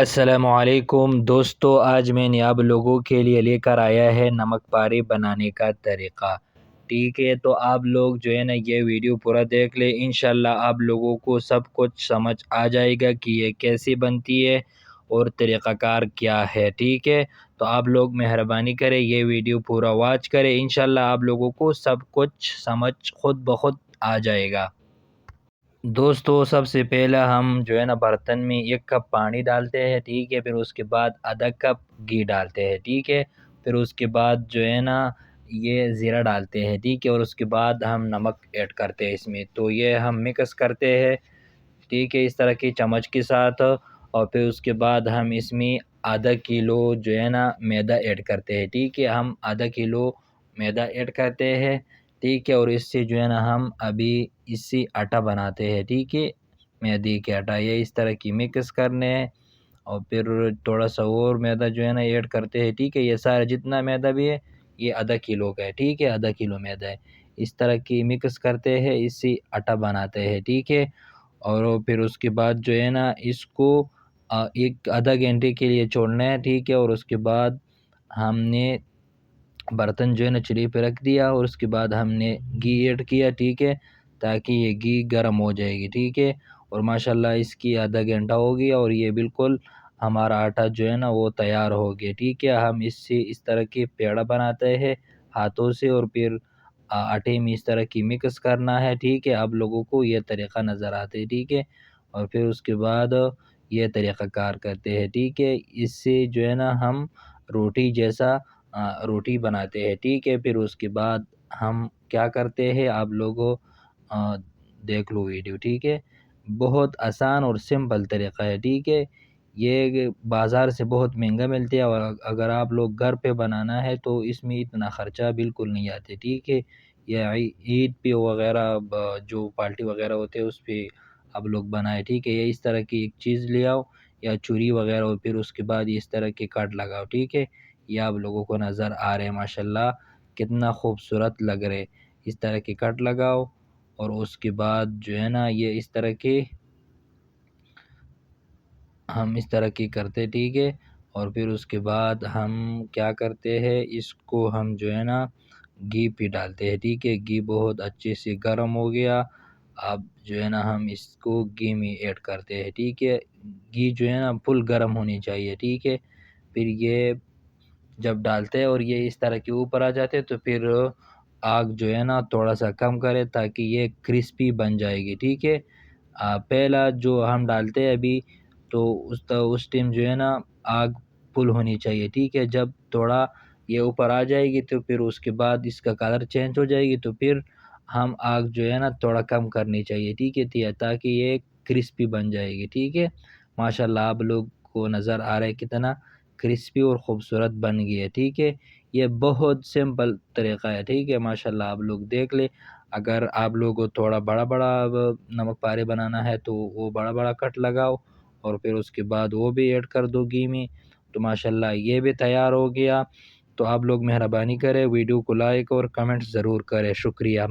السلام علیکم دوستو، آج میں نے آپ لوگوں کے لیے لے کر آیا ہے نمک پاری بنانے کا طریقہ۔ ٹھیک ہے، تو آپ لوگ جو ہے نا یہ ویڈیو پورا دیکھ لیں، انشاءاللہ آپ لوگوں کو سب کچھ سمجھ آ جائے گا کہ یہ کیسی بنتی ہے اور طریقہ کار کیا ہے۔ ٹھیک ہے، تو آپ لوگ مہربانی کریں یہ ویڈیو پورا واچ کریں، انشاءاللہ آپ لوگوں کو سب کچھ سمجھ خود بخود آ جائے گا۔ دوستو، سب سے پہلا ہم جو ہے نا برتن میں 1 کپ پانی ڈالتے ہیں۔ ٹھیک ہے، پھر اس کے بعد آدھا کپ گھی ڈالتے ہیں۔ ٹھیک ہے، پھر اس کے بعد جو ہے نا یہ زیرہ ڈالتے ہیں۔ ٹھیک ہے، اور اس کے بعد ہم نمک ایڈ کرتے ہیں اس میں، تو یہ ہم مکس کرتے ہیں۔ ٹھیک ہے، اس طرح کی چمچ کے ساتھ، اور پھر اس کے بعد ہم اس میں آدھا کلو جو ہے نا میدا ایڈ کرتے ہیں۔ ٹھیک ہے، ہم آدھا کلو میدا ایڈ کرتے ہیں۔ ٹھیک ہے، اور اس سے جو ہے نا ہم ابھی اس سے آٹا بناتے ہیں۔ ٹھیک ہے، میدے کے آٹا یہ اس طرح کی مکس کرنے ہیں، اور پھر تھوڑا سا اور میدا جو ہے نا ایڈ کرتے ہیں۔ ٹھیک ہے، یہ سارا جتنا میدا بھی ہے یہ آدھا کلو کا ہے۔ ٹھیک ہے، آدھا کلو میدا ہے، اس طرح کی مکس کرتے ہیں، اس سے آٹا بناتے ہیں۔ ٹھیک ہے، اور پھر اس کے بعد جو ہے نا اس کو آدھا گھنٹے کے لیے چھوڑنا ہے۔ ٹھیک ہے، اور اس کے بعد ہم نے برتن جو ہے نا چولھے پہ رکھ دیا، اور اس کے بعد ہم نے گھی ایڈ کیا۔ ٹھیک ہے، تاکہ یہ گھی گرم ہو جائے گی۔ ٹھیک ہے، اور ماشاءاللہ اس کی آدھا گھنٹہ ہو گیا اور یہ بالکل ہمارا آٹا جو ہے نا وہ تیار ہو گیا۔ ٹھیک ہے، ہم اس سے اس طرح کے پیڑا بناتے ہیں ہاتھوں سے، اور پھر آٹے میں اس طرح کی مکس کرنا ہے۔ ٹھیک ہے، آپ لوگوں کو یہ طریقہ نظر آتے ہے۔ ٹھیک ہے، اور پھر اس کے بعد یہ طریقہ کار کرتے ہیں۔ ٹھیک ہے، اس سے جو ہے نا ہم روٹی جیسا روٹی بناتے ہیں۔ ٹھیک ہے، پھر اس کے بعد ہم کیا کرتے ہیں آپ لوگوں دیکھ لو ویڈیو۔ ٹھیک ہے، بہت آسان اور سمپل طریقہ ہے۔ ٹھیک ہے، یہ بازار سے بہت مہنگا ملتے ہیں، اور اگر آپ لوگ گھر پہ بنانا ہے تو اس میں اتنا خرچہ بالکل نہیں آتے۔ ٹھیک ہے، یہ عید پہ وغیرہ جو پارٹی وغیرہ ہوتے ہیں اس پہ آپ لوگ بنائے۔ ٹھیک ہے، یہ اس طرح کی ایک چیز لے آؤ یا چوری وغیرہ ہو، پھر اس کے بعد اس طرح کے کٹ لگاؤ۔ ٹھیک ہے، یہ آپ لوگوں کو نظر آ رہے ہیں ماشاءاللہ کتنا خوبصورت لگ رہے، اس طرح کے کٹ لگاؤ، اور اس کے بعد جو ہے نا یہ اس طرح کے ہم اس طرح کی کرتے۔ ٹھیک ہے، اور پھر اس کے بعد ہم کیا کرتے ہیں، اس کو ہم جو ہے نا گھی پہ ڈالتے ہیں۔ ٹھیک ہے، گھی بہت اچھے سے گرم ہو گیا، اب جو ہے نا ہم اس کو گھی میں ایڈ کرتے ہیں۔ ٹھیک ہے، گھی جو ہے نا فل گرم ہونی چاہیے۔ ٹھیک ہے، پھر یہ جب ڈالتے ہیں اور یہ اس طرح کے اوپر آ جاتے تو پھر آگ جو ہے نا تھوڑا سا کم کرے تاکہ یہ کرسپی بن جائے گی۔ ٹھیک ہے، پہلا جو ہم ڈالتے ہیں ابھی تو اس ٹائم جو ہے نا آگ فل ہونی چاہیے۔ ٹھیک ہے، جب تھوڑا یہ اوپر آ جائے گی تو پھر اس کے بعد اس کا کلر چینج ہو جائے گی تو پھر ہم آگ جو ہے نا تھوڑا کم کرنی چاہیے۔ ٹھیک ہے، تاکہ یہ کرسپی بن جائے گی۔ ٹھیک ہے، ماشاءاللہ آپ لوگ کو نظر آ رہا ہے کتنا کرسپی اور خوبصورت بن گئی ہے۔ ٹھیک ہے، یہ بہت سمپل طریقہ ہے۔ ٹھیک ہے، ماشاءاللہ آپ لوگ دیکھ لیں، اگر آپ لوگ کو تھوڑا بڑا بڑا نمک پارے بنانا ہے تو وہ بڑا بڑا کٹ لگاؤ، اور پھر اس کے بعد وہ بھی ایڈ کر دو گھی میں، تو ماشاءاللہ یہ بھی تیار ہو گیا۔ تو آپ لوگ مہربانی کریں، ویڈیو کو لائک اور کمنٹ ضرور کریں، شکریہ۔